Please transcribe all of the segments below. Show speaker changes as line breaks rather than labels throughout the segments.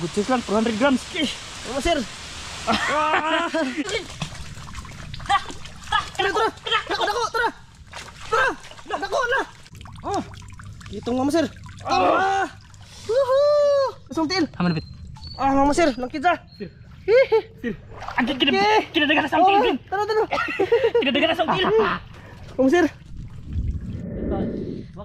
Good size lang, 400 grams.
Mga sir. Dako, tara. Dako na. Oh. Itong mga sir. Woohoo! Isang tiil.
Haman bit.
Mga sir, langkid sa.
Ang kinadagan sa til.
Tara.
Kinadagan sa til.
Mga sir.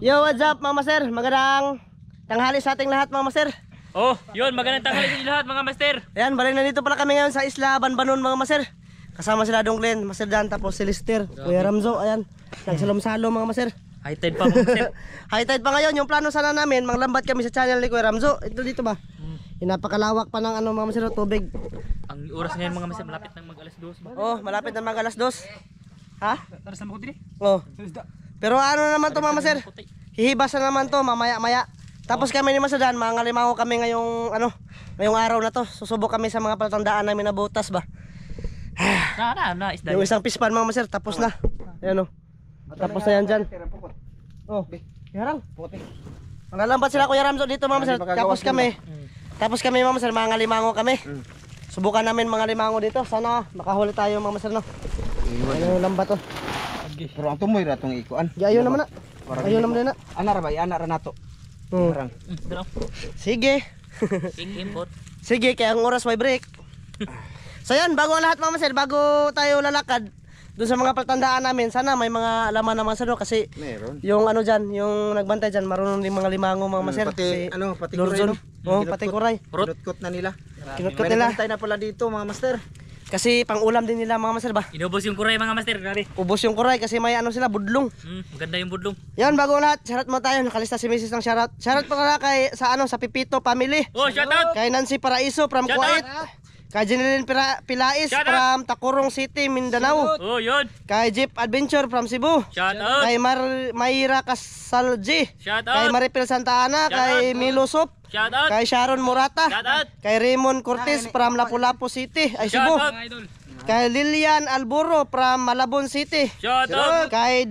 Yo, what's up mga sir? Magandang tanghali sa ating lahat mga sir.
Oh, yun, magandang tanghali sa inyo lahat mga master.
Ayan, balik na dito pala kami ngayon sa Isla Banbanon mga maser. Kasama sila Dong Glenn, Maser Dan, tapos si Lister, Kuya Ramzo, ayan. Nagsalom-salom mga maser.
High tide pa mga master.
High tide pa ngayon, yung plano sana namin, manglambat kami sa channel ni Kuya Ramzo. Ito dito ba? Napakalawak pa ng ano mga maser, tubig.
Ang oras ngayon mga master, malapit nang mag alas 2 ba?
Oh, malapit na mag alas 2. Ha?
Tara sa mo diri.
Oh. Pero ano naman to mga maser? Hihibasan naman to mamaya-maya. Tapos kami ni Maser Dan, mga limango kami ngayong ngayong araw na to. Susubok kami sa mga palatandaan namin na butas ba.
Isda.
Yung isang pispan mga maser, tapos na. Ayan o. Tapos na yan dyan. Oh, harang. Maglalambat sila Kuya Ramzo dito mga maser. Tapos kami mga maser, mga limango kami. Subukan namin mga limango dito. Sana makahuli tayo mga maser no. Ano lambat to.
Pero ang tumoy ra tong ikuan.
Ayaw naman na. Ayaw naman na.
Ana ra ba? Ana ra nato. Harang.
Sige.
Import.
Sige, kaya ang oras may break. So yan, bago ang lahat mga maser, bago tayo lalakad doon sa mga palatandaan namin, sana may mga alaman ng mga sano kasi
Meron.
yung ano dyan, yung nagbantay dyan, marunong din mga limango mga maser.
Pati pati
Lorzon.
kuray, no?
Oh, pati kuray.
Kinutkot na nila.
Kinutkot nila.
May na pala dito mga master.
Kasi pang ulam din nila mga maser ba?
Inubos yung kuray mga master, grabe.
Ubos yung kuray kasi may ano sila, budlong.
Maganda yung budlong.
Yan, bago ang lahat, shoutout mo tayo, nakalista si Mrs. ng shoutout. Shoutout pala kay sa sa Pipito family.
Oh, shout out.
Kay Nancy Paraiso from
Shout
Kuwait. Kay Jeneline Pilais
Shout
from Takurong City, Mindanao.
Oh, yun.
Kay Jeep Adventure from Cebu.
Shout out.
Kay Mayra Casalji.
Shout
Kay
out.
Maripil Santa Ana.
Shout
Kay Milo Sop.
Shout out.
Kay Sharon Murata.
Shout out.
Kay Raymond Cortez from Lapu-Lapu City, ay
Shout
Cebu.
out.
Kay Lilian Alburo from Malabon City.
Shout out.
Kay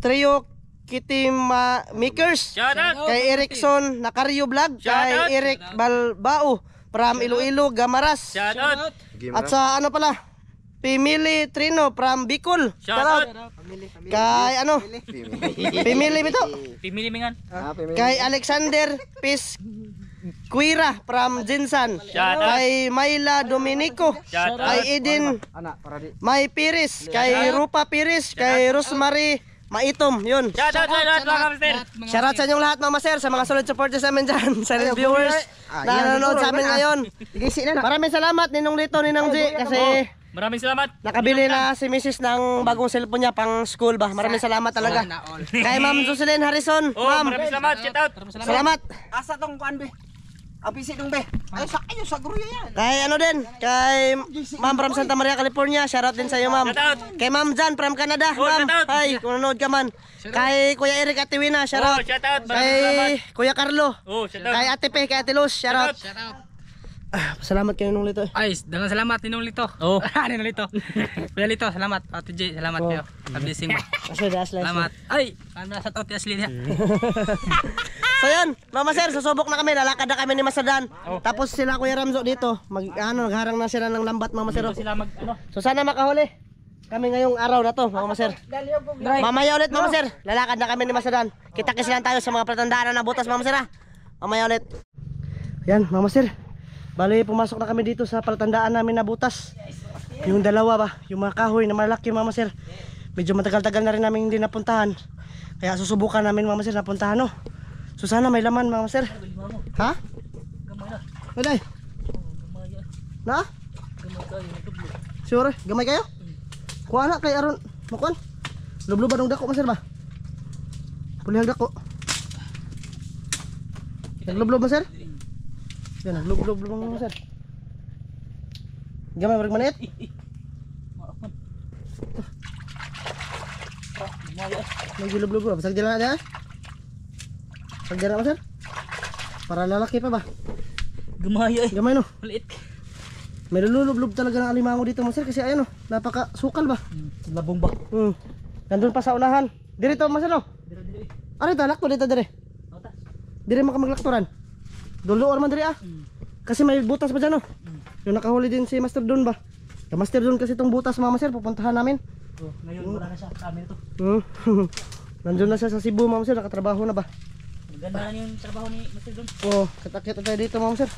Trio Kitty Makers.
Shout out.
Kay Erickson Nakaryo Vlog.
Shout
Kay
out.
Eric Balbao from Iloilo, Gamaras.
Shout out.
At sa ano pala, Pimili Trino from Bicol.
Shout out.
Kay Pimili bito.
Pimili mingan.
Kay Alexander Quira from Jinsan.
Shout out.
Kay Mayla Dominico.
Shout out.
Kay Eden
Ana para di.
May Piris. Kay Rupa Piris. Kay Rosemary Maitom. Yun.
Shout out sa lahat mga master.
Shoutout sa inyong lahat mga sir, sa mga solid supporters namin dyan, sa viewers na nanonood sa amin ngayon. Maraming salamat Ninong Lito, Ninong G, kasi
Maraming salamat.
nakabili na si Mrs. ng bagong cellphone niya pang school ba. Maraming salamat talaga. Kay Ma'am Jocelyn Harrison,
Oh,
Ma'am,
maraming salamat. Shout out.
salamat.
Asa tong kuan be? Ang PC dong be. Ayo sa gruya yan.
Kay ano din, kay Ma'am from Santa Maria, California, shoutout din sa iyo Ma'am.
Shout out.
Kay Ma'am Jan from Canada,
Oh,
Ma'am.
shout out.
Hi, kung nanonood ka man. Kay Kuya Eric Atiwina,
Oh,
shoutout.
shout out. Maraming salamat.
Kay Kuya Carlo.
Oh, shout out.
Kay Ate Pe, kay Ate Luz, shoutout.
Shout out.
Salamat kayo nung Lito.
Ay, dengan salamat Ninong Lito.
Oh.
Ninong Lito. Kuya Lito, salamat. Ate J, salamat kayo. Blessing mo.
Asli.
Salamat. Ay, ano sa tao Asli niya.
So yan, Mama Sir, susubok na kami, lalakad na kami ni Masadan. Tapos sila Kuya Ramzo dito, nagharang na sila ng lambat Mama Sir.
Sila mag
So sana makahuli kami ngayong araw na to, Mama Sir. Mamaya ulit Mama Sir, lalakad na kami ni Masadan. Kita-kits lang tayo sa mga palatandaan na butas Mama Sir ha. Mamaya ulit. Yan, Mama Sir. Bali, pumasok na kami dito sa palatandaan namin na butas. Yung dalawa ba, yung mga kahoy na malaki Mama Sir. Medyo matagal-tagal na rin namin hindi napuntahan. Kaya susubukan namin Mama Sir napuntahan no. So sana may laman Mama Sir. Ha? Maday. Na? Sure, gamay kayo? Kuha na kay aron, makuan. Lublo ba ng dako Mama Sir ba? Kulihang dako. Naglublob Mama Sir? Yan, naglublob Mama Sir. Gamay barang manit. May gilublob ba? Basag dila na. Basag dila Mama Sir? Para lalaki pa ba?
Gumaya eh.
Gamay no.
Maliit.
May lulublob talaga ng alimango dito Mama Sir kasi ayun oh, napaka-sukal ba?
Labong ba?
Nandun pa sa unahan. Dito Mama Sir no? Ano ito? Lakto dito dire. Dire maka maglakturan. Dulo or man dire ah. Kasi may butas pa dyan, oh. Yung nakahuli din si Master Don ba? Master Don kasi itong butas, mga master, pupuntahan namin.
Oh, ngayon wala na siya sa amin ito.
Nandun na siya sa Cebu, mga master, nakatrabaho na ba?
Maganda na yung trabaho ni Mr. Don.
Oo, katakit na tayo dito, mga master.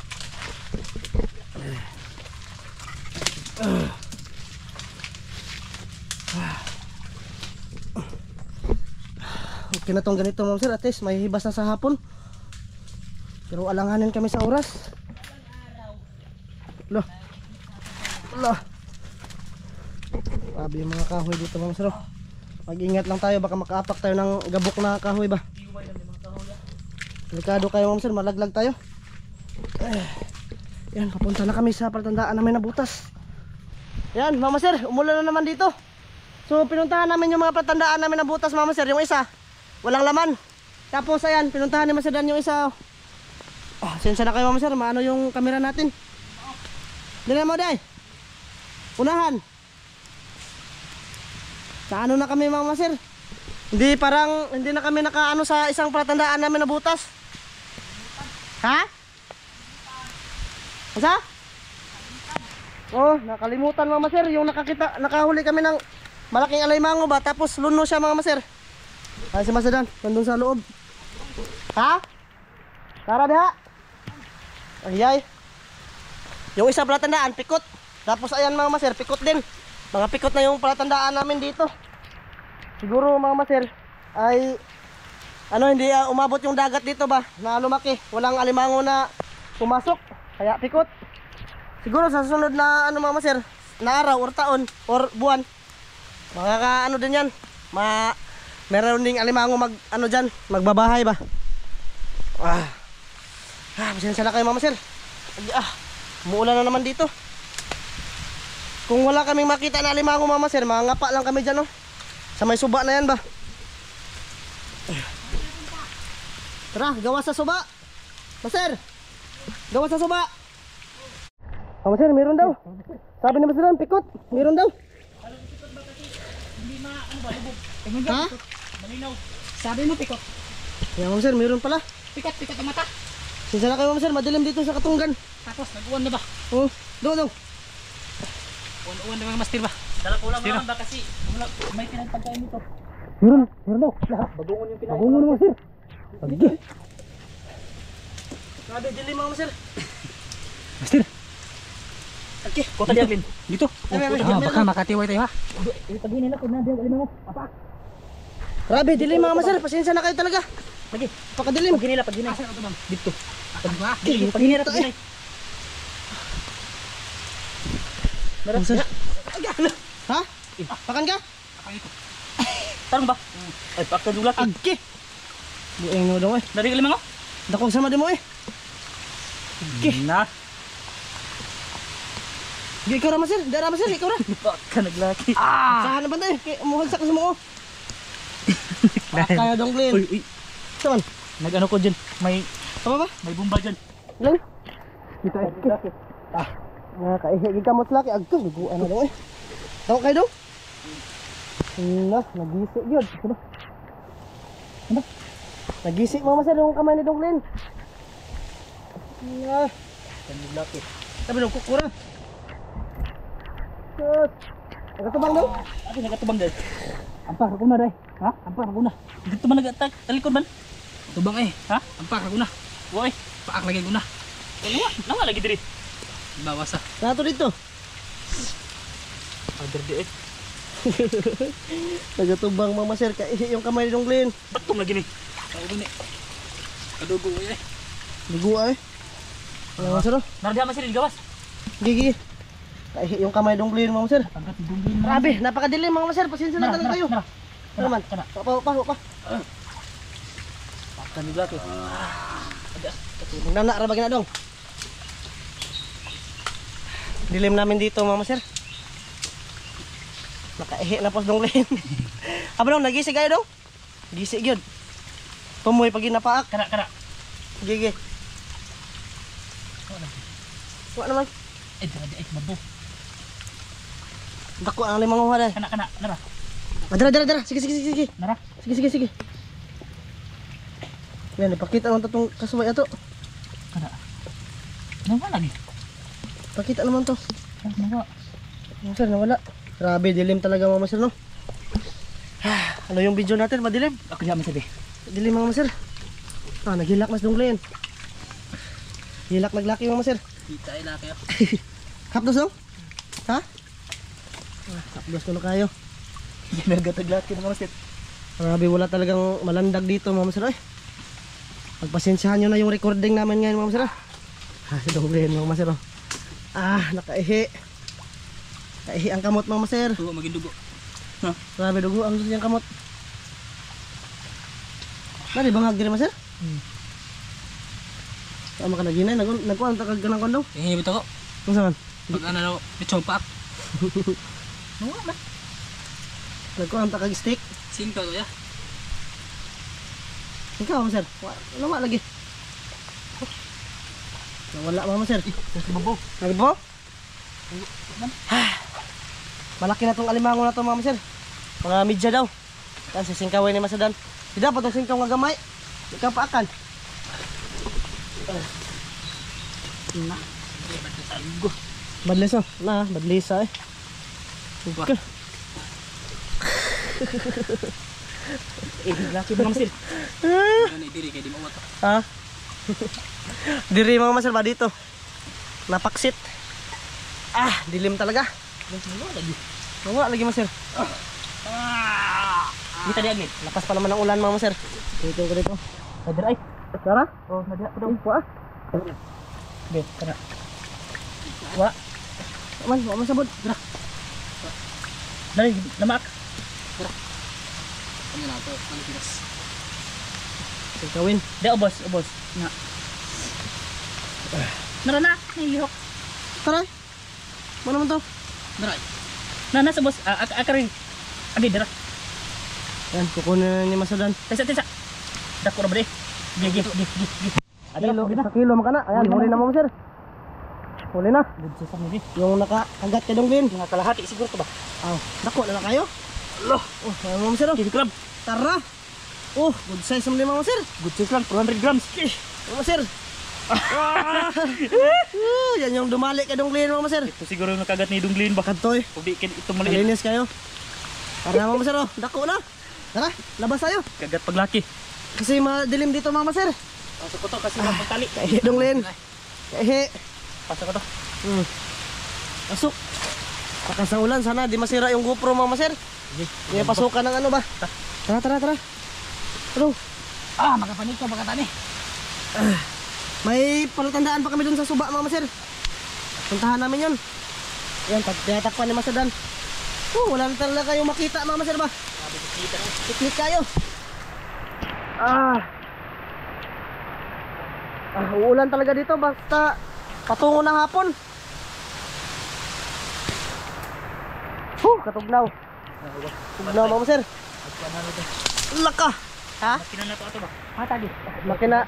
Okay na tong ganito, mga master, at least may hibas na sa hapon. Pero alanganin kami sa oras. Loh. Loh. Sabi yung mga kahoy dito, mga master. Mag-ingat lang tayo, baka makaapak tayo ng gabok na kahoy ba. Delikado kayo, mga master, malaglag tayo. Yan, papunta na kami sa palatandaan namin na butas. Yan, mga master, umulan na naman dito. So pinuntahan namin yung mga palatandaan namin na butas, mga master. Yung isa, walang laman. Tapos ayan, pinuntahan ni Master Dan yung isa. Sensya na kayo, mga master, maano yung camera natin. Dili mo, day. Unahan. Sa ano na kami, mga master? Hindi na kami nakaano sa isang palatandaan namin na butas. Ha? Asa? Oh, nakalimutan, mga master. Yung nakahuli kami ng malaking alaymango ba? Tapos luno siya, mga master. Ay, si Master Dan, nandun sa loob. Ha? Tara diha. Ayay. Yung isa palatandaan, pikot. Tapos ayan, mga master, pikot din. Mga pikot na yung palatandaan namin dito. Siguro, mga master, ay hindi umabot yung dagat dito ba na lumaki. Walang alimango na pumasok, kaya pikot. Siguro sa susunod na mga master, na araw or taon or buwan, makaka din yan. Meron ding alimango magbabahay ba. Pasensya na kayo, mga master. Umuulan na naman dito. Kung wala kaming makita na alimango, mga master, mga ngapa lang kami dyan, oh. Sa may suba na yan ba. Tara, gawa sa suba. Master, gawa sa suba. Master, meron daw. Sabi ni Master Dan, pikot. Meron daw. Ha?
Malinaw.
Sabi mo pikot.
Yan, master, meron pala.
Pikat ang mata.
Sisa na kayo, master, madilim dito sa Katunggan.
Tapos nag-uwan na ba?
Oh, doon.
Uwan na mga master ba?
Dala ko lang naman ba kasi may pinagpagkain nito.
Meron daw.
Bagungon yung pinag.
Bagungon mo, master. Agi. Grabe, dilim, mga master.
Master,
Okay,
Kota Jacqueline.
dito. Baka makatiway tayo ha.
Paginin na ko na diyan mo. Apa?
Grabe, dilim, mga master. Pasensya na kayo talaga.
Lagi.
Pakadilim.
Paghinila.
Dito.
Paghinila.
Master. Ha? Pakan ka?
Tarong ba? Ay, pakta dula.
Agi. Bueng mo daw, eh.
Dari limango?
Dakong sama din mo, eh.
Na.
Di ikaw ra, master. Dara, master. Ikaw ra.
Ka naglaki.
Saan na ba tayo? Muhagsak sa mo. Kaya dong, Glenn.
Uy.
Saan?
Nag-ano ko dyan. May
Tama ba?
bumba dyan.
Glenn? Dito, eh. Nakaihi ka mo laki. Agto, luguan na daw, eh. Tawa kayo dong? Nagisi yun. Ano? Nagisi, mga master, yung kamay ni Dong Glenn.
Naglaki.
Sabi dong, kukura. Nagkatubang daw?
Abi nagatubang dahil. Ampar ako na dahil. Ha? Ampar ako na. Dito man nagatag. Talikod man.
Tubang eh.
Ha?
Ampar ako na.
Woy.
Paak lagi ko na.
Nawa lagi diri.
Bawas ah.
Nato dito.
Order di eh.
Nagkatubang, mga master, kaihi yung kamay ni Dong Glenn.
Batum lagi ni.
Tao ba ni? Adobo eh.
Ligua, eh. Ano, master, oh?
Nardihan man sila gawas.
Gigi. Kaihi yung kamay ni Dong Glenn, mga master.
Agad dungin na.
Grabe, napakadilim, mga master. Pasensya na talaga kayo. Ano man?
Kana.
Pa.
Kan naglaki.
Nagnanak ra bagay na dong. Dilim namin dito, mga master. Nakaihi na po Dong Glenn. Aba dong, nagisig kayo dong? Gisig yun. Tumoy pag ginapaak.
Kana.
Gigi. Wala naman.
Dara mabo.
Dako ang limang uha dahil.
Kana. Nara.
Dara. Sige.
Nara.
Sige. Yan, ipakita naman itong kasubay ato.
Kana. Nang lagi.
Pakita naman to.
Nawa.
Mga sir, nawala. Grabe, dilim talaga mga sir, no? Ano yung video natin? Madilim?
Ako diyan sabi.
Dilim mga sir. Naghilak mas dunglen. Hilak naglaki mga sir.
Kita ila kayo.
Kapdos dong? Ha? Kapdos ko na kayo.
Ginagataglak kita mga sir.
Grabe, wala talagang malandag dito mga sir. Pagpasensyahan nyo na yung recording namin ngayon mga sir. Si dunglen mga sir. Nakaihi. Kaihi ang kamot mga sir.
Tuwa maging dugo.
Grabe, dugo ang gusto niyang kamot. Nari bangag diri mga sir? Tama ka na ginay, nagkuhan takag ka ng kondong?
Hingibit ako.
Kung saan?
Pag ano na, lechong pak. Nawa man.
Nagkuhan takag steak?
Sin ka ya.
Ikaw mga sir, wala lagi. Nawala mga sir.
Babaw.
Nagbo? Malaki na tong alimango na to mga sir. Mga midya daw. Yan si singkaway ni Masadan. Di dapat tong singkaw nga gamay. Ikaw paakan.
Na.
Badlis oh. Badlisa eh.
Upa. Laki ba naman sir? Ano diri kay di mawat.
Ha? Diri mga sir ba dito? Napaksit. Dilim talaga.
Nawa lagi.
Nawa lagi mga sir.
Kita di agit.
Lakas pa naman ang ulan mga sir. Dito ko dito.
Kader ay.
Tara.
Oh, nadia ko daw.
Wa.
Be, kana.
Wa. Man sabot.
Dra. Dali, lamak. Dra. Ano na to? Ano pilas?
Singkawin.
Di ubos. Na. Narana, nahihok.
Tara. Ano naman to?
Dra. Na sa boss, akarin. Abi dra.
Yan, kukunin na ni Masadan.
Tisa. Dako ra ba di? Gi.
Sa kilo makana. Ayan, huli na mga sir. Huli na.
Good sa ni.
Yung nakaanggat ka dong din.
Mga kalahati siguro to ba?
Dako na kayo.
Allah.
Mga sir.
Kilo gram.
Tara. Good size naman mga sir.
Good size lang, 400 grams.
Mga sir. Yan yung dumali ka dong din mga sir.
Ito siguro yung nakagat ni Dunglin ba?
Kantoy.
Ubi kin ito maliit.
Malinis kayo. Tara mga sir. Dako na. Tara, labas tayo.
Kagat paglaki.
Kasi madilim dito mga sir.
Pasok ko to kasi mapagtali.
Kaihi dong din. Kaihi.
Pasok ko to.
Pasok. Baka sa ulan, sana di masira yung GoPro mga sir. May pasukan ng ano ba? Tara. Ano?
Makapanik ka baka tani.
May palatandaan pa kami dun sa suba mga sir. Puntahan namin yun. Yan, tinatakpan ni Masadan. Wala na talaga kayong makita mga sir ba? Piknik kayo. Uulan talaga dito basta patungo ng hapon. Katugnaw. Tugnaw mga sir. Laka. Ha?
Makina na to ato ba? Tadi.
Makina.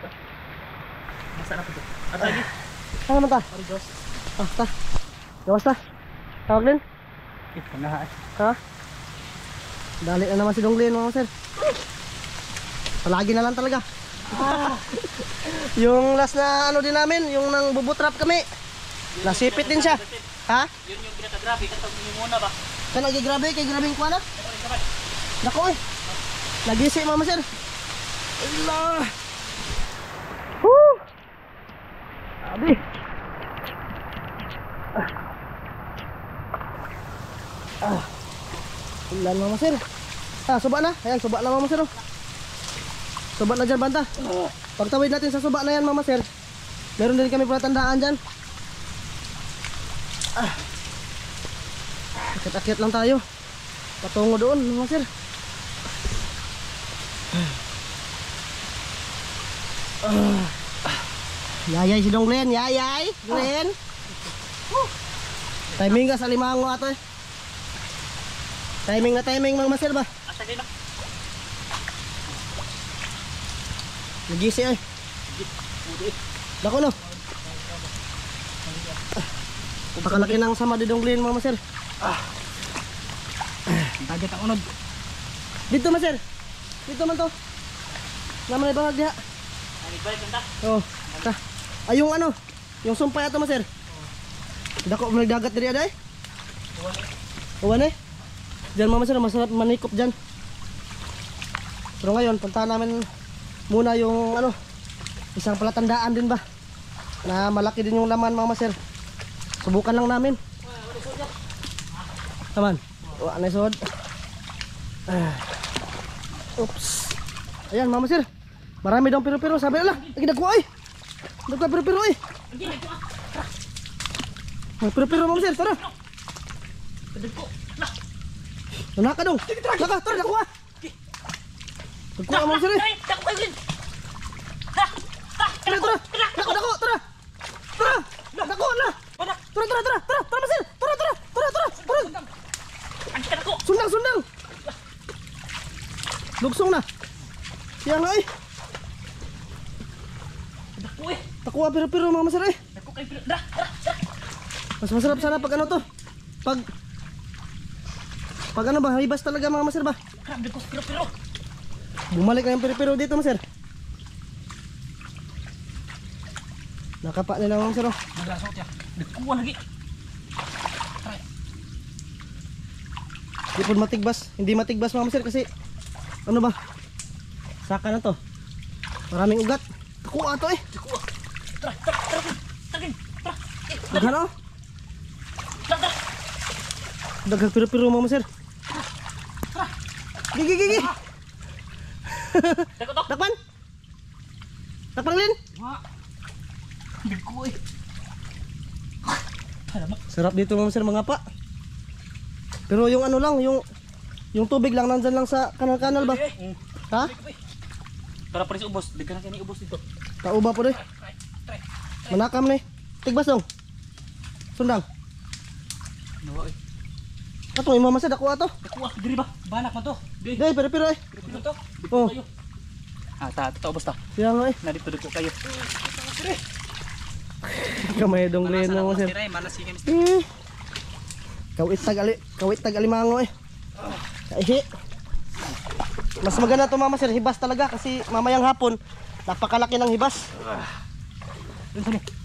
Masa na to. Ato lagi.
Saan naman ta?
Origos.
Ta. Gawas ta. Tawag din.
Panahan.
Ha? Dali na naman si Donglin mga sir. Palagi na lang talaga. Yung last na ano din namin, yung nang bubutrap kami. Nasipit din siya. Ha?
Yun yung pinaka-grabe katong yung muna ba?
Kan lagi grabe kay grabing kuana. Nako eh. Lagi si mama sir. Allah. Abi. Ulan mama sir. Suba na. Ayan, suba na mama sir. Suba na dyan banta. Pagtawid natin sa suba na yan mama sir. Meron din kami palatandaan dyan. Akit-akit lang tayo. Patungo doon mga sir. Yayay si Dong Glenn. Yayay Glenn. Timing ka sa limango ato eh. Timing na timing mga sir ba?
Asa din na.
Nagisi eh. Dako no. Pakalaki ng sama di Dong Glenn mga sir.
Target ang unod.
Dito ma sir. Dito man to. Naman ay bangag diha.
Ani balik ta.
Oh. Ta. Ay yung ano. Yung sumpay ato maser. Dako nagdagat diri aday. Uwan eh. Diyan mga maser, masarap manikop dyan. Pero ngayon, punta namin muna yung ano, isang palatandaan din ba na malaki din yung laman mga maser. Subukan lang namin. Taman. Wala na isod. Oops. Ayan mga maser. Marami daw pero sabi na lang. Lagi nagkuha eh. Nagkuha pero eh. Pero mga maser, tara. Naka dong. Naka, tara nakuha. Nagkuha mga maser eh. Tara, tara. Dako, tara. Tara. Dako na. Tara, maser. Tara. Sundang. Lugsong na. Yan ay. Takuha pero mga maser eh. Mas masarap sana pag ano to. Pag ano ba, hibas talaga mga maser ba? Bumalik na yung pero dito maser. Nakapa nila mga maser oh.
Naglasot ya. Nagkuha lagi.
Di po matigbas, hindi matigbas mga maser kasi ano ba? Saka na to. Maraming ugat. Takuha to eh. Daghana oh. Daghang pero mga maser. Gigi. Dakpan. Dakpan lin.
Nagkuha eh.
Sarap dito mga maser, mga pa. Pero yung ano lang, yung tubig lang nandyan lang sa kanal-kanal ba? Ha?
Para pa rin sa ubos. Di ka na kayo ubos dito.
Tauba po rin. Manakam ni. Tigbas dong. Sundang.
Nawa eh.
Katong imama sa dako ato.
Nagkuha. Diri ba? Banak man to. Di.
Day, pero eh.
Dito to. Dito
Oh.
kayo. Ta ubos ta.
Siya nga eh.
Narito dito kayo.
Kamay dong leno mo sir.
Malas si Mister.
Kawit tag alimango eh. Kaihi. Mas maganda to mama sir, hibas talaga kasi mamayang hapon napakalaki ng hibas.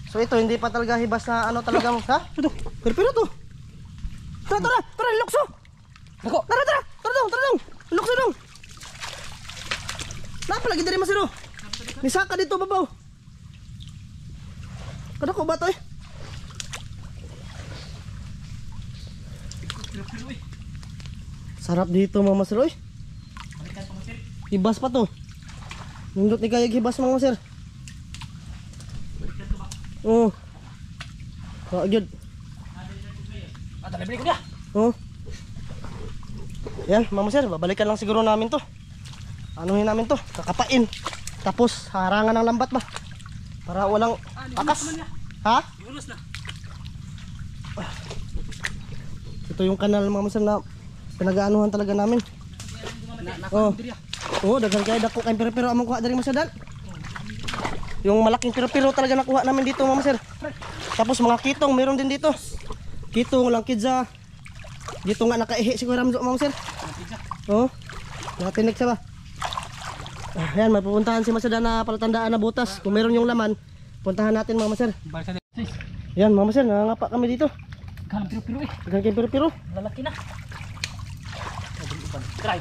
So ito hindi pa talaga hibas na ano talaga mo, ha? Ito. Pero to. Tara, lukso. Ako. Tara dong. Lukso dong. Napalagi dari masiro. Misaka dito babaw. Kadako ba to eh? Sarap dito mga sir oy. Hibas pa to. Nindot ni kayag hibas mga sir. Oh. Kaagad.
Balik ko dia.
Oh. Yan, mama sir, babalikan lang siguro namin to. Anuhin namin to, kakapain. Tapos harangan ng lambat ba? Para walang takas. Ha?
Ulos na.
Ito yung kanal mama sir na pinag-aanuhan talaga namin. Oh. Oh, daghan kay dako kay pero among kuha diri masadan. Yung malaking pero talaga nakuha namin dito mama sir. Tapos mga kitong meron din dito. Kitong lang kidsa. Dito nga nakaihi siguro ramdo mama sir. Oh. Natinig sa ba? Ayan, may pupuntahan si Masada na palatandaan na butas. Kung meron yung laman, puntahan natin mama sir.
Balik sa dito.
Ayan mama sir, nangangapa kami dito.
Ganang piro eh.
Daghan kay pero.
Lalaki na. Try.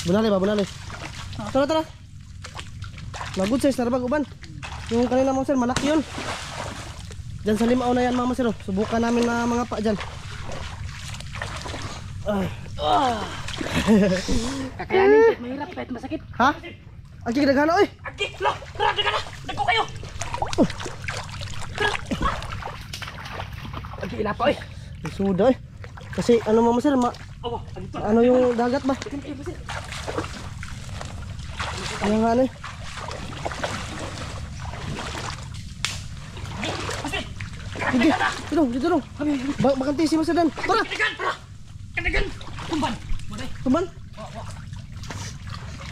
Bunali. Tara. Magud size tara uban. Yung kanina mama sir, malaki yun. Diyan sa limaw na yan mama sir. Subukan namin na mga pa dyan.
Kakayanin kahit mahirap, kahit masakit.
Ha? Ang kikidaghan oy.
Agi, lo, tara, daga na. Dagko kayo. Agi, ilapa eh.
Suda eh. Kasi ano mama sir,
Awa, dito.
ano yung dagat ba? Ano nga ano eh. Sige, dito dong. Bakanti si Masadan. Tara.
Kadagan. Tumban. Waday.
Tuman.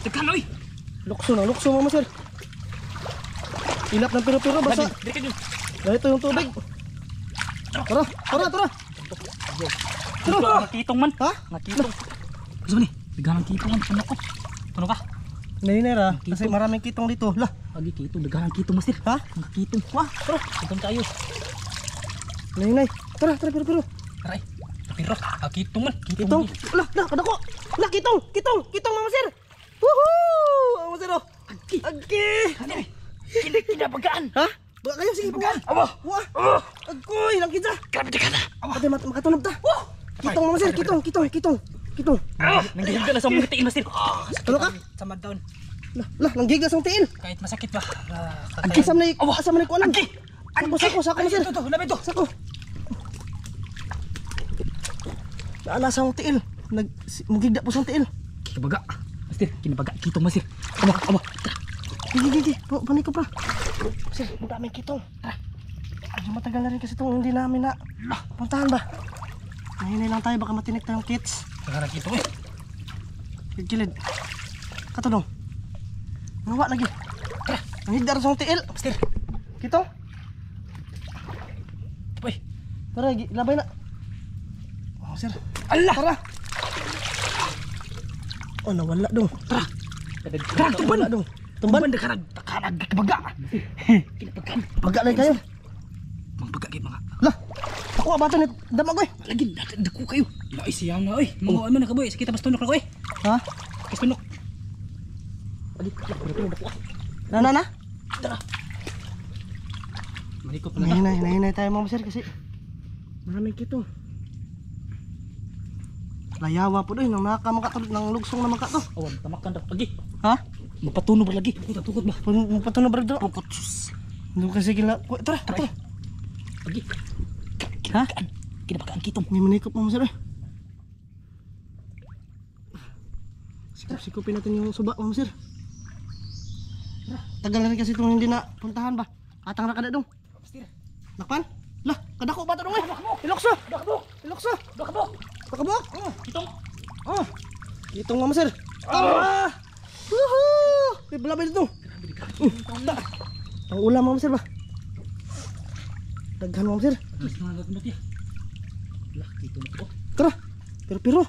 Dagan oy.
Lukso mama sir. Ilap ng pero basa.
Diri ka dun.
Dahito yung tubig. Tara.
Nakitong man.
Ha?
Nakitong. Gusto ni? Dagan ang kitong man. Puno ka.
Nainera, kasi maraming kitong dito. Lah,
Agi kitong, daghan kitong master.
ha?
Ang kitong. Wah, tara, kitong tayo.
Nainay. Tara, pero.
Aray, pero, kitong man.
Kitong. Lah, kadako. Lah, kitong Mama Sir. Woohoo! Mama Sir. Agi.
Kinabagaan.
Ha? Baka kayo, sige, bagaan. Wah. Agoy, lang kita.
Grabe ka na.
Ate, makatunog ta. Kitong Mama Sir, kitong.
Nanggigil na sa mga tiin master.
Tulo ka?
Sa down.
Lah, nanggigas ang tiil.
Kahit masakit ba?
Asam na kuanan. Sako, Mama Sir.
Ito, labi ito.
Sako. Naalasa ang tiil. Mugigda po sa tiil.
Kinabaga. Master, kinabaga. Kitong master. Aba.
Gigi. Panik ko pa. Sir, ang daming kitong. Medyo matagal na rin kasi itong hindi namin na puntahan ba? Nahinay lang tayo, baka matinik tayong kits.
Nagarang kitong eh.
Kilid. Katulong. Nawa lagi. Ang higdar sa tiil.
Master.
Kitong.
Uy.
Tara, labay na. Oh, sir.
Allah.
Tara. Oh, nawala dong. Tara. Tumban.
Tumban na karag. Kinabaga. Kinabagaan.
Baga lang kayo.
Mangbaga kayo mga.
Lah. Ako abatan ni damag oy.
Lagi, dako kayo. Ay, siyang na oy. Mga ano na ka boy. Sige, tapos tunok na ko eh.
Ha?
Tapos tunok. Agi, pero dako.
Na.
Tara. Manikot na.
Nahinay tayo mga sir kasi maraming kitong. Layawa po doy nang nakamakatulog ng lugsong na makato.
Awan, tamakan daw. Agi.
Ha?
Mapatuno ba lagi? Tukot ba?
Patuno ba dito?
Tukot sus.
Hindi kasi gila. Tara.
Agi.
Ha?
Kinabagaan kitong.
May manikop mga sir. Sikupin natin yung suba mga sir. Tagal na rin kasi itong hindi na puntahan ba? Atang na kada dong. Nakpan? Lah, kadako ba ito dong eh? Ilokso! Ilokso! Bakabok!
Kitong.
Oh! Itong mga sir. Ah! Woohoo! May balabay dito. Ang ulam mga sir ba? Daghan mga sir.
Mas nangagat ya. Lah, kitong to.
Tara! Pero.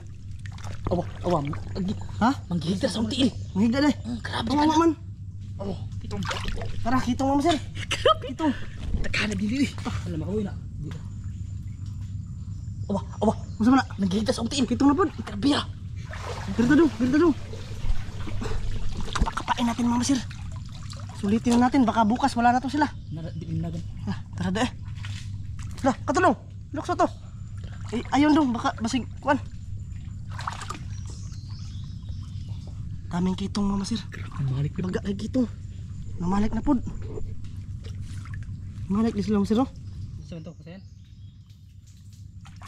Awa, agi.
Ha?
Manggihigda sa tiil.
Mahigda deh.
Grabe
Ang man.
Kitong.
Tara, kitong mga sir.
Grabe itong. Takana dili eh. Alam ako na. Awa.
Masa mana?
Nanggihigda sa tiil.
Kitong na po.
Grabe ah.
Gerta dong. Kapain natin mga sir. Sulitin natin, baka bukas wala na to sila.
Nagan.
Tara deh. Lah, katulong. Lukso to. Ayun dong, baka basig kuan. Daming kitong mga sir.
Malik na.
Baga kay kitong. Namalik na pod. Malik di sila mga sir. Oh.
Saan to? Kasi yan?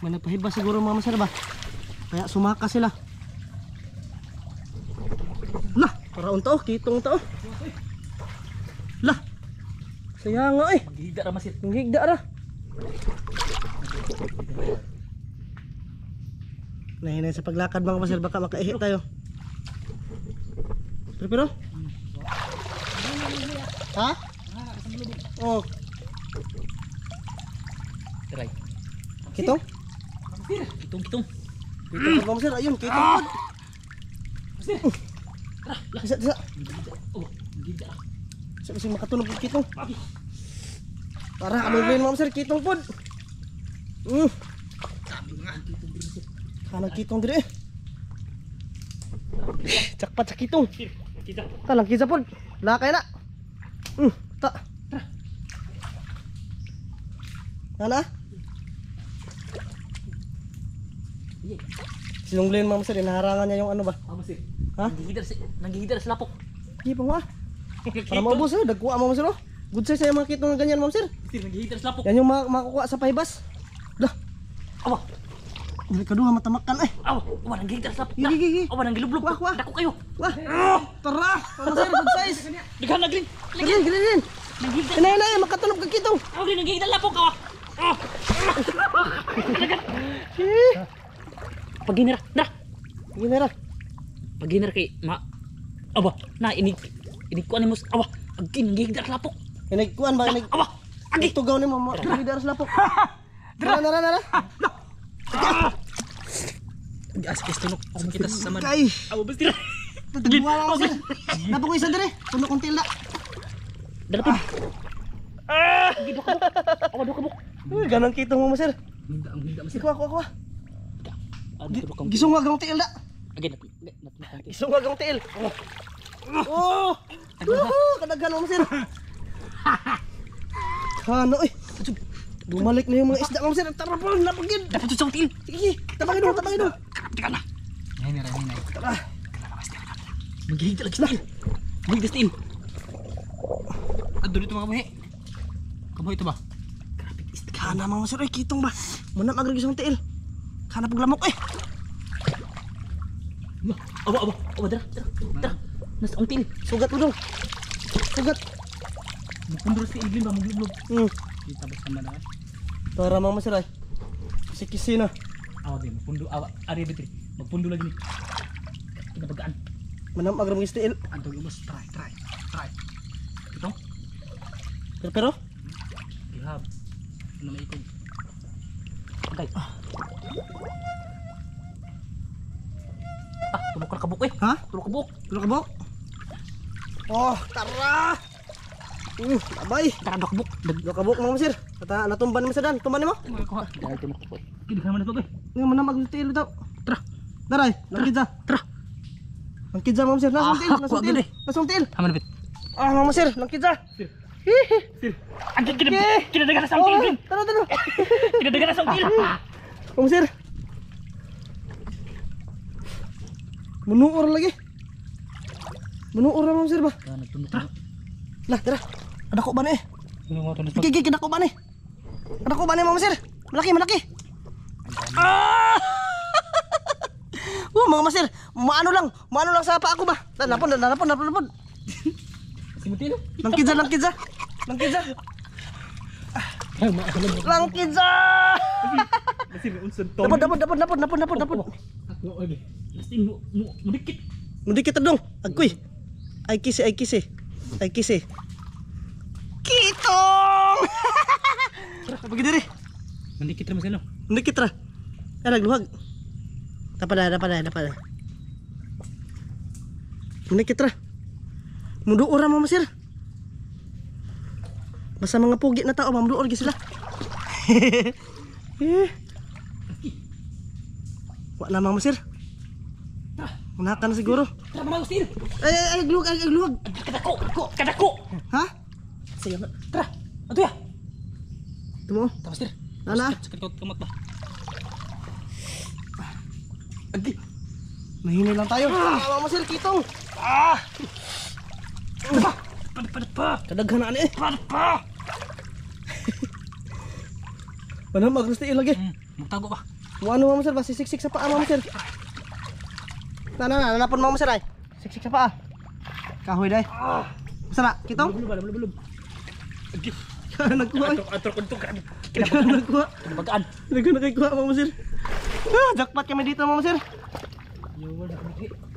May nagpahiba siguro mga sir ba? Kaya sumaka sila. Lah, paraon to, kitong to. Lah. Sayang nga eh.
Manggihigda ra masit.
Ang higda ra. Nahinay sa paglakad mga sir, baka makaihi tayo. Pero? Ha? Oh,
Tiray.
kitong?
Kitong.
Kitong mga sir, ayun, kitong pod. Bisa.
Manggihigda.
Kasi makatunog yung kitong. Para kami rin mga sir, kitong pod. Kanang kitong dire. Cakpat sa kitong.
Kita.
Talang kisa pod. Lakay na. Ta. Nana? Sinunglin mga sir, inaharangan niya yung ano ba?
Masit.
Ha?
Nanggihigda sa lapok.
Di pa nga. Para maubos eh, dagkuha mga sir. Good size yung mga kitong na ganyan mga sir.
Nanggihigda sa lapok.
Yan yung makukuha sa pahibas. Dah.
Awa.
Dili ka duha matamakan eh.
Awa, nanggihigda sa lapok.
Gigi.
Awa, nanggilublog.
Wah.
Dako kayo.
Wah. Tara. Mga sir, good size.
Daghan na green.
Gilin.
Nanggihigda.
Inay, makatunog ka kitong.
Awa, nanggihigda sa lapok. Awa. Paginira.
Ginera.
Paginira kay Awa, na inig ko animos. Awa, agin nanggihigda sa lapok.
Inagkuan ba?
Awa. Agi.
Tugaw ni mo. Gilidar sa lapok. Nara.
As kes tunok. Ako kita sa man.
Kay.
Awa, bastira.
Tagbuha mga masir. Napag ko isa dire. Puno kong tilda.
Dalapin. Gido ka buk. Awa do ka buk.
Uy, ganang kitong mga masir.
Ang hinda masir.
Kuha.
Ano to kang
Gisungag ang tilda.
again natin.
Gisungag ang til. Oh! Kadaghan mga masir. Ano eh. Bumalik na yung mga isda mga masir. Tara po, napagin.
Dapat sa til.
Sige, tabangin mo.
Teka na.
Hinay.
Tara.
Maghihigda lagi stil. Maghihigda stil.
Ado dito mga kabuhi. Kabuhi ito ba?
Kana mga masir, ay kitong ba? Muna magragis ang tiil. Kana paglamok eh.
Awa, dara. Nas ang til.
Sugat mo dong. Sugat.
Mukundro si Evelyn ba? Maglublog. Kita ba sa mana?
Tara mga masir ay. Sikisi na.
Awa din. Magpundo. Awa. Ari bitri. Magpundo lagi ni.
Kinabagaan.
Manam agragis tiil.
Antong ubos. Try. Ito?
Pero?
Gihab. Ano may ikog?
Okay. Tulog ka kabuk eh.
Ha?
Tulog kabuk.
Tulog ka ba? Oh, tara. Abay.
Tara dok kabuk.
Tulog ka ba mga masir? Kata natumban mo sa dan. Tumban mo?
Dahil tulog kabuk eh.
Kini naman ito ba?
Nga manam agragis tiil daw.
Tara.
Daray, langkid sa.
Tara.
Langkid sa mga masir. Nasong tiil.
kuha gini.
Nasong tiil.
Haman bit.
Mga masir, langkid sa.
Agad kinadagan sa til.
Tara.
Kinadagan sa til.
Mga masir. Menuur lagi. Menuur mga masir ba?
Tara.
Lah, tara. Ada ko ba ni?
Ano mo ito na?
Gigi, kena ko ba ni? Ada ko ba ni mga masir? Malaki. Mga masir, maano lang sa paa ko ba? Napon.
Simutin.
Langkid sa.
Kasi may unsan
Dapod.
Okay. Lasting mo dikit.
Mundikit dong. Agkoy. Ay kisi. Kitong! Pagi diri.
Manikit naman sila.
Mundikit ra. Nagluhag. Dapat. Mundikit ra. Muduor mo masir. Basta mga pugi na tao, mamuduor gi sila. Wa na mga masir. Unakan siguro.
Tara mga stil.
Ay, agluhag.
Kadako.
Ha?
Sige na. Tara. Ato ya.
Tumo.
Tapos stil.
Nana.
Sakit ko kamat ba?
Agi. Mahinay lang tayo. Mga masir, kitong.
Pa.
Kadaghan na ani eh.
Pa.
Manam agustiin lagi.
Magtago ba?
Ano mga masir, basi siksik sa paa mga masir. Nanapon mga masir ay. Siksik sa paa. Kahoy day. Masara, kitong?
Belum.
Nagkuha ay.
Atur kuntuk grabe.
Nagkuha.
Kinabagaan.
Nagkuha mga masir. Jackpot kami dito mga masir.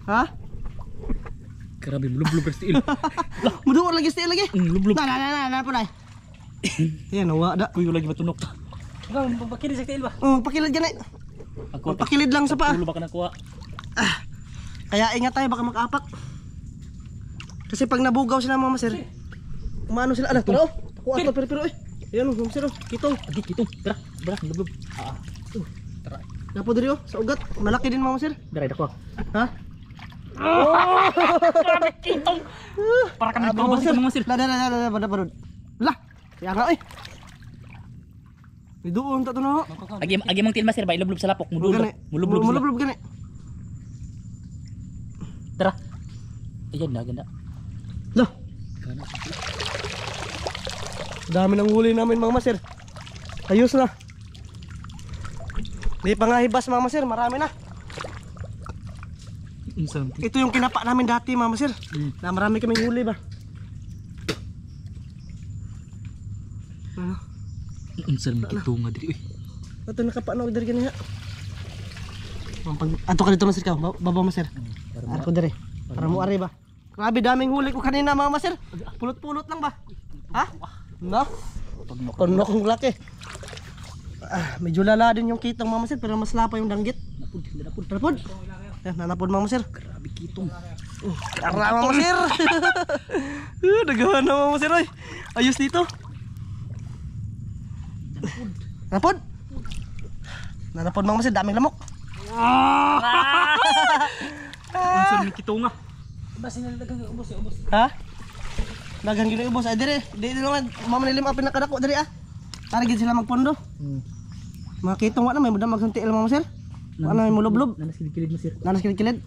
Ha?
Grabe belum stil.
Muduor lagi stiin lagi.
Belum.
Nanapon ay. Yan, nawa da.
Kuyo lagi batunok.
Ikaw, magpakili sa tail ba?
Pakilid yan ay.
Ako
Pakilid lang sa paa.
Ulo baka nakuha.
Kaya ingat tayo, baka makaapak. Kasi pag nabugaw sila mga masir, umano sila, tara oh. Ako ato pero eh. Ayan oh, masir oh, kitong.
Agi kitong. Tara. Belum.
Tara.
Napo diri oh, sa ugat. Malaki din mga masir.
Dara dako.
Ha?
Grabe kitong. Para kami
Mga
babas mga sir.
Barod. Lah, kaya nga eh. Doon ta to no.
Agi mang tilma sir ba ilublob sa lapok
Gani. Mulublob gani.
Tara. Ayan na ganda.
Lah, dami ng huli namin mga masir. Ayos na. May pangahibas mga masir, marami na.
Unsan?
Ito yung kinapa namin dati mga masir. Na marami kaming huli ba?
Unsan kitong nga diri.
Ito nakapa na dari kanina. Ato ka dito masir ka, baba masir. Ako dari. Para mo ari ba? Grabe daming huli ko kanina mga masir. Pulot-pulot lang ba? Ha? No? Tonok ng laki. Medyo lala din yung kitong mga masir pero mas lapa yung danggit. Napod. Yan, nanapod mga masir.
Grabe kitong.
Kara mga masir. Dagahan na mga masir oy. Ayos dito. Napod. Nanapod mga masir, daming lamok.
Unsan mi kitunga.
Ha? Daghang gini ubos ay dire. Di naman mamanilim ang pinakadako diri ah. Para gid sila magpondo. Mga kitong wa na may mudam magsunti mga masir. Wa na may mulublob.
Nanas kilid mo sir.
Nanas kilid-kilid.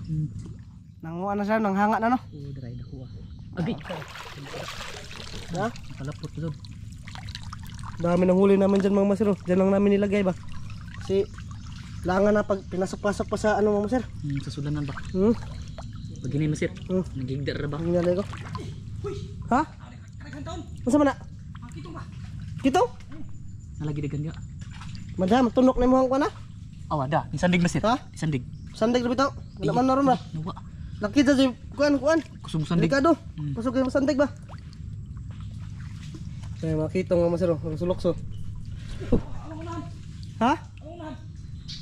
Nanguha na siya, nanghanga na no.
Oh, dry na ko. Agi.
Ha?
Kalapot ko.
Dami nang huli namin dyan mga masir. Diyan lang namin nilagay ba. Kasi langan na pag pinasok-pasok pa sa ano mga masir.
Sa sulanan ba?
Hmm?
Pag ginay mo sir.
Hmm.
Nagigdar ra ba?
Ang nalay ko. Ha? Masa mana? Kitong?
Nalagi dagan ga.
Madam, tunok na mo ko na.
Awa da, isandig na sir.
Ha?
Isandig.
Sandig na bitaw. Wala man na ron ba?
Nawa.
Nakita si kuan.
Kusog sandig.
Delikado. Pasok kayo sandig ba? Kaya makita nga masir. Ang sulokso. Ha?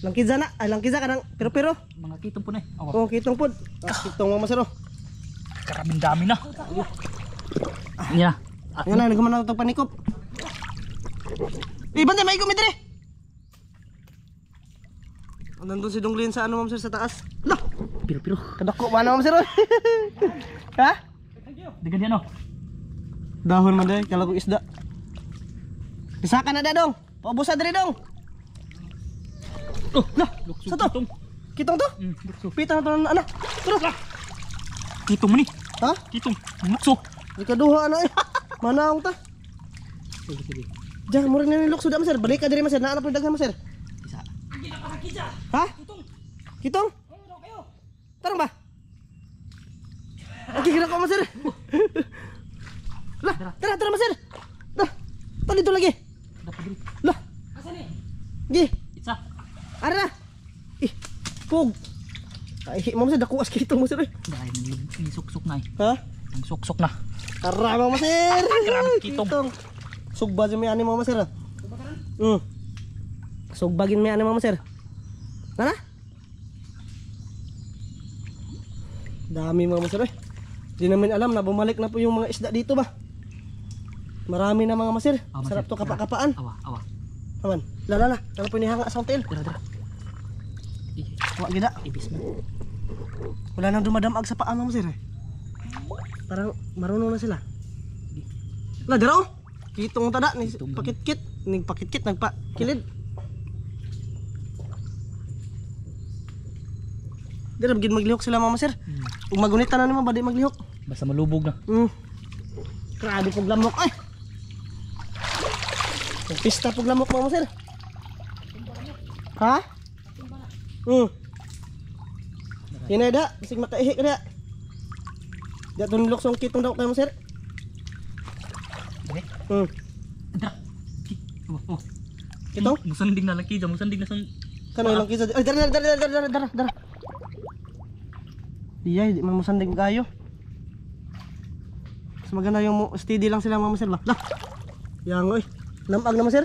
Langkiza na. Ay langkiza ka ng pero.
Mga kitong po na eh. Awa.
Oh, kitong pod. Kitong mga masir.
Karabing dami na. Nya.
Yan na, nagumana na itong panikop. Bantay, may kumit rin. Nandun si Donglin sa ano, ma'am sir, sa taas. Lah!
Piro.
Kadako ba na, ma'am sir? Ha?
Dagan yan oh.
Dahon man day, kala ko isda. Isa ka na da, dong. Paubusan diri, dong.
Oh,
Lah!
luksog
Sa to?
kitong.
Kitong to?
Luksog.
Pita na to na, anak. Turo.
Kitong mo ni.
Ha?
Kitong. Luksog.
Ikaduha na eh. Manaong ta.
Sige.
Diyan, muring na nilukso da, ma'am sir. Balik ka diri, ma'am sir. Naanap yung daghan, ma'am sir.
Isa.
Ha? Kitong? Tarong ba? Okay, kira ko masir. Lah, tara masir. Dah. Tali dito lagi.
Dapat diri.
Lah.
Asan ni?
Gi.
Isa.
Ara na. Ih, pug. Ay, mo masir dako as kitong masir.
Dahil nang suksok na eh.
Ha?
Nang suksok na.
Tara mo masir.
Grabe kitong.
Sugba jud may ani mo masir. Sugbagin may ani mo masir. Nana? Dami mga masir eh. Di namin alam na bumalik na po yung mga isda dito ba. Marami na mga masir. Sarap to kapakapaan.
Awa.
Aman. Lala. Lala po nihanga sa hotel.
Dara.
Wag gida.
Ibis mo.
Wala nang dumadamag sa paa mga masir eh. Parang marunong na sila. Lah dira oh. Kitong tada ni pakitkit, ning pakitkit nagpakilid. Dira bigid maglihok sila mga masir. Ug magunita na naman badi maglihok.
Basta malubog na.
Grabe pug lamok ay. Pista pug lamok mga masir. Ha? Hineda, bisig makaihi ka na. Diya to nilok song kitong daw kayo masir.
Dara. Oh.
Kitong?
Musandig na laki, musandig na son.
Kano lang kisa. Ay dara. Iyay, di man musandig kayo. Mas maganda yung steady lang sila mga masir ba. Lah. Yang oy. Lamag na masir.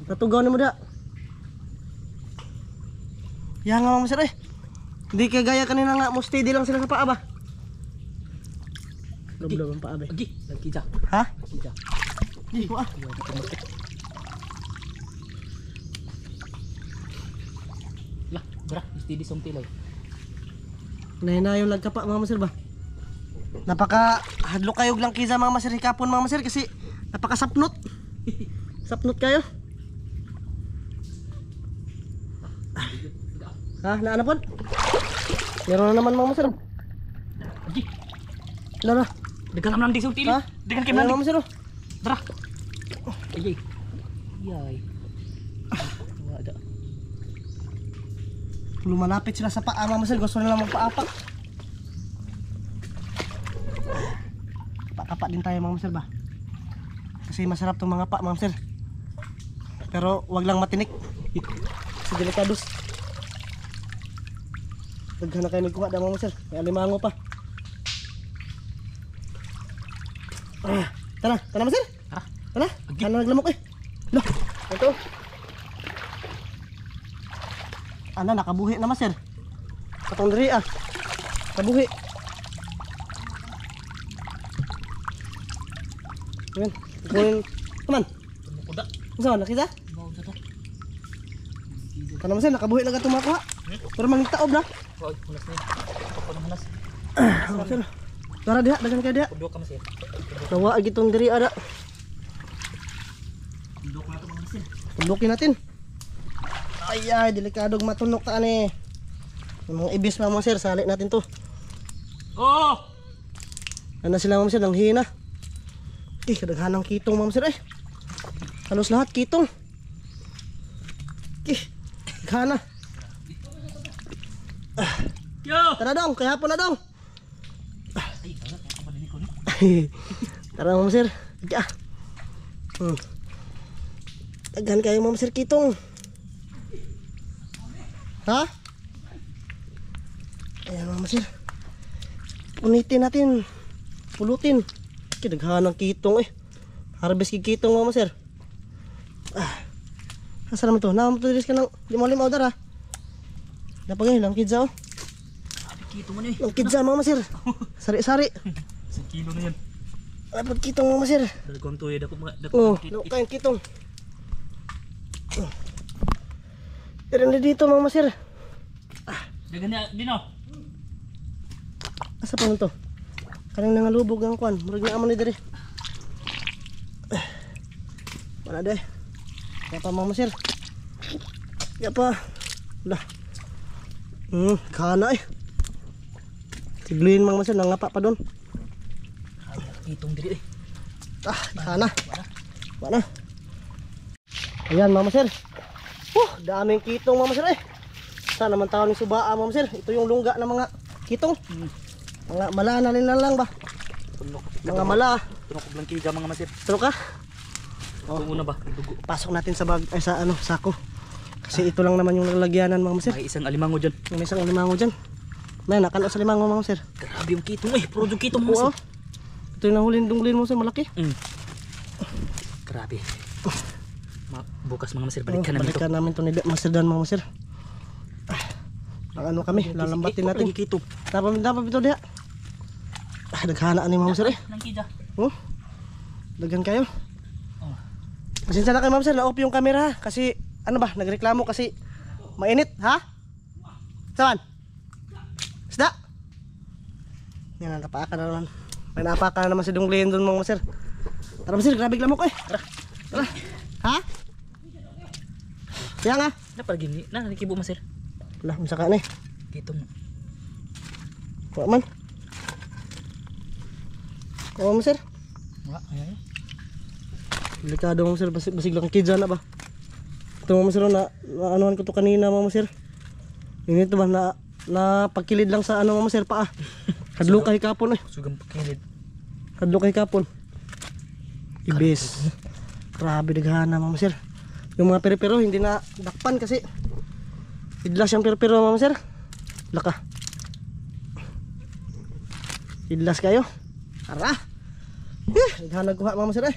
Natugaw na mo da. Yang nga mga masir eh. Hindi kaya gaya kanina nga mo steady lang sila sa paa ba. Lob-lob ang paa ba.
Agi, lagi ja.
Ha?
Lagi ja.
Di ko ah.
Lah, dara, steady song tilay.
Nahinayo lang ka pa mga masir ba. Napaka hadlo kayog lang kisa mga masir hikapon mga masir kasi napaka sapnot. Sapnot kayo. Ha, naana pod? Meron na naman mga masir.
Agi,
Lala.
dagan nam di song tilay.
Ha?
Dagan kay
Ano
man.
mga masir?
Dara. Ayay. Yay. Wala.
Lumalapit sila sa paa mga masir. Gusto nila magpaapak. Pakapak din tayo mga masir ba. Kasi masarap tong mga pa mga masir. Pero wag lang matinik. Kasi delikados. Daghan na kayo nagkuha da mga masir. May alimango pa. Tara masir. Tara. Ano naglamok eh. Loh. Ito. Ana nakabuhi na masir. Katong diri ah. Kabuhi. Ayan. Kunin. Kaman.
Kuda.
Saan nakita?
Bawo sa to.
Kana man sir nakabuhi na gato makuha. Pero mangitaob na.
Oy, hunas na. Ako nang hunas.
Sir. Tara diha, dagan kay diha.
Kudo ka masir.
Nawa gitong diri ada.
Kudo ka na to mga masir.
Tundukin natin. Ay, delikadong matunok ta ani. Yung mga ibis mga sir, sali natin to.
Oh!
Ano sila mga sir, nang hina. Kadaghanang kitong mga sir eh. Halos lahat kitong. Gana.
Yo!
Tara dong, kaya hapon na dong.
Ay, wala ka pa din ko ni.
Tara mga sir. Ja. Daghan kayo mga sir kitong. Ha? Ayan mga sir. Punitin natin. Pulutin. Kadaghanang kitong eh. Harvest kitong mga sir. Asa naman to? Naman to ka ng limaw dara. Napagay lang kidsa oh.
Sabi kito mo ni.
Lang kidsa mga sir. Sari-sari.
1 kilo na yan.
Dapat kitong mga sir.
Dalagong tuyo dako mga
Oh,
dako.
kain kitong. Tira na dito mga sir.
Dagan na dino.
Asa pa man to? Kanang nangalubog ang kwan. Murag na amon ni diri. Wala day. Ya pa mama sir. Ya pa. Lah. Kana eh. Tiglin mama sir nangapa pa doon.
Kitong diri eh.
Kana. Wala. Ayan mama sir. Daming kitong mama sir eh. Sana naman tao ni subaa mama sir. Ito yung lungga ng mga kitong. Mga mala na lang ba? Mga mala.
Tunok ko blang kiga mga masir.
Turo ka?
Oh, una ba? Dugo.
Pasok natin sa bag ay sa ano, sako. Kasi ito lang naman yung lalagyanan mga sir.
May isang alimango diyan.
May isang limango diyan. May nakano sa limango mga sir.
Grabe yung kitong eh. Puro yung kitong mga
Oo.
masir.
Ito yung nahulin-dunglin mo sir, malaki.
Grabe. Bukas mga masir balikan namin to.
Balikan namin to ni Master Dan mga sir. Ang ano kami, lalambatin natin.
Kitong.
Dapat ito diha. Daghana ani mga sir eh.
Nang kida.
Oh. Daghan kayo. Pasensya na kayo ma'am sir, na-off yung camera ha. Kasi ano ba, nagreklamo kasi mainit ha? Saan? Isda? Yan, napaaka na naman. May napaaka na naman si Dunglin doon mga sir. Tara sir, grabe lamok eh. Tara. Ha? Kaya nga.
Napalagin ni. Nakikibo masir.
Wala, masaka na eh.
Kitong.
Wala man. Kuha mo sir.
Wala. Ayan.
Delikado mo sir, basig lang kidsa na ba? Ito mo sir, na anuhan ko to kanina mo sir. Yun ito ba, na pagkilid lang sa ano mo sir pa ah. Hadlo kay kapon eh.
Sugang pakilid.
Hadlo kay kapon. Ibis. Grabe daghana mo sir. Yung mga pero hindi na dakpan kasi idlas yung pero mo sir. Laka. Idlas kayo. Tara. Daghana kuha mo sir eh.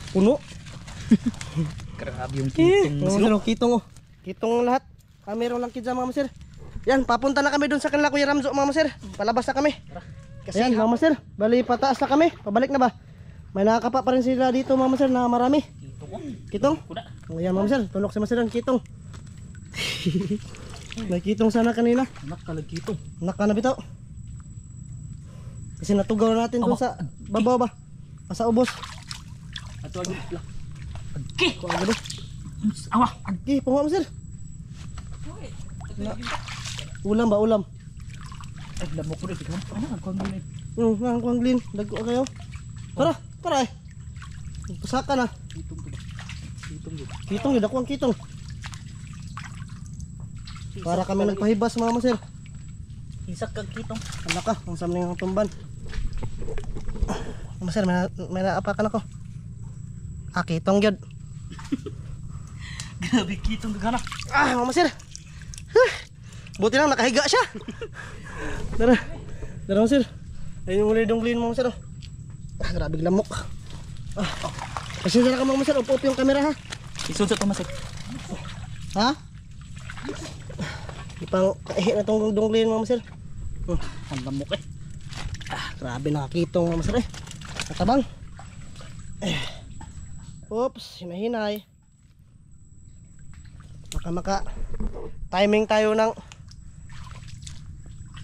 Puno.
Grabe yung kitong
Mga
masir.
sir, kitong oh. Kitong lahat. Meron lang kidsa mga sir. Yan, papunta na kami doon sa kanila Kuya Ramzo mga sir. Palabas na kami. Kasi yan mga sir, bali pataas na kami. Pabalik na ba? May nakakapa pa rin sila dito mga sir na marami. Kitong?
Kuda.
Ayan mga sir, tunok si Masiran, kitong. May kitong sana kanina.
Anak kalag kitong.
Naka na bitaw. Kasi natugaw natin doon sa babaw ba? Sa ubos.
Ato agi. Okay.
Kuha agad eh.
Awa.
Okay, punga mo sir. Ulam ba, ulam?
Ay, lamok ko rin. Ano ang kongulin?
Ang kuanglin, dagko kayo. Tara eh. Pusaka na.
Kitong to ba? Kitong yun.
Kitong yun, ako ang kitong. Para kami nagpahibas mga sir.
Isak kag kitong.
Ano ka, ang samling ang tumban. Mga sir, may naapakan ako. Kitong yun.
Grabe kitong gagana.
Mga sir. Buti lang nakahiga siya. Tara mga sir. Ayun yung ulay-dunglin mga sir. Grabe lamok. Pasensya na ka mga sir, upo yung camera ha.
Isun sa tumasik.
Ha? Ipang kaihi na tong dunglin mga sir.
Ang lamok eh.
Grabe nakakitong mga sir eh. Matabang. Oops, hinahinay. Maka timing tayo ng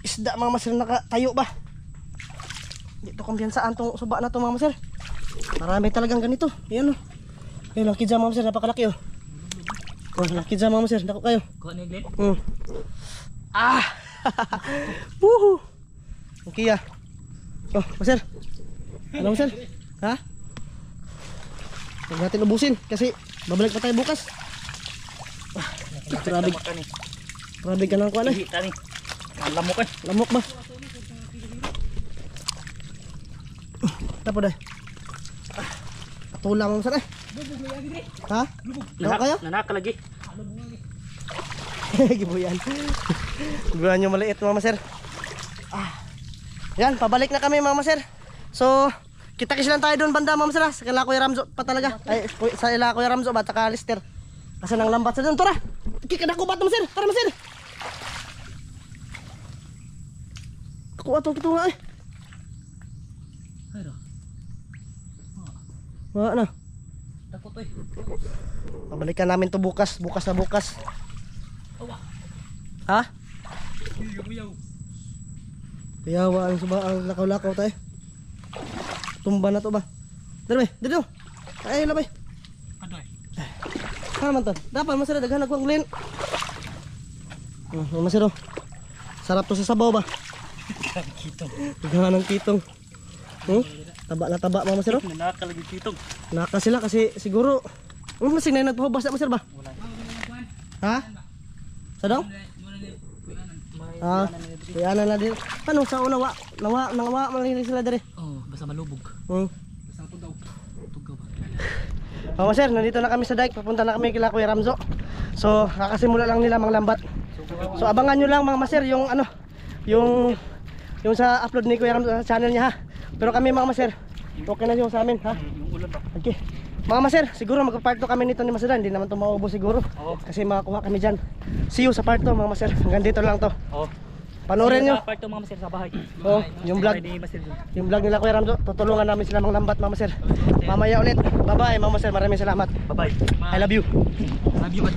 isda mga master, nakatayo ba? Dito kumpiyansaan tong suba na to mga master. Marami talagang ganito. Ayan o. Ayan, laki dyan mga master, napakalaki o. Oh, laki dyan mga master, dako kayo.
Kuha ni Glenn.
Ah! Woohoo! Okay ah. Oh, master. Ano master? Ha? Huwag natin ubusin kasi babalik pa tayo bukas. Ah, grabe. Grabe ka ng kuwan eh.
Hindi tani. Lamok eh.
Lamok ba? Tapo dahil. Patulang mo master eh. Ha? Dako kayo?
Nanaka lagi.
Gibuyan. Gibuyan yung maliit mga master. Yan, pabalik na kami mga master. So, kita-kis lang tayo doon banda mga master. Sa kila Kuya Ramzo pa talaga. Ay, sa ila Kuya Ramzo ba, taka Lister. Kasi nang lambat sa doon. Tara! Kikadako ba ito master? Tara master! Ako ato ito nga eh.
Ayro.
Wala na.
Takot eh.
Pabalikan namin to bukas. Bukas na bukas.
Awa.
Ha? Piyawa ang suba ang lakaw-lakaw tayo. Tumba na to ba? Dali, dito. Ay, labay.
Adoy.
Ha man to. Dapat masira daghan ako ang Glenn. Masira. Sarap to sa sabaw ba?
Kitong.
Daghan ng kitong. Taba na taba mga masira.
Nanaka lagi kitong.
Naka sila kasi siguro masing na nagpahubas na masira ba? Ha? Sa daw? Kuyanan na din. Ano sa una nawa malili sila dere.
Oh, basta malubog.
Basta tugaw.
Tugaw ba?
Mga sir, nandito na kami sa dike. Papunta na kami kila Kuya Ramzo. So, kakasimula lang nila manglambat. So, abangan nyo lang mga maser yung ano, yung sa upload ni Kuya Ramzo sa channel niya ha. Pero kami mga maser, okay na yung sa amin ha.
Yung ulan ba?
Okay. Mga maser, siguro magpa-part 2 kami nito ni Masedan. Hindi naman ito mauubos siguro. Kasi makakuha kami dyan. See you sa part 2 mga maser. Hanggang dito lang to.
Oo.
Panoorin nyo.
Part 2 mga maser sa bahay.
Oh, yung vlog. Yung vlog nila Kuya Ramzo. Tutulungan namin sila manglambat mga maser. Mamaya ulit. Bye bye mga maser. Maraming salamat.
Bye-bye.
I love you.
Love you, bud.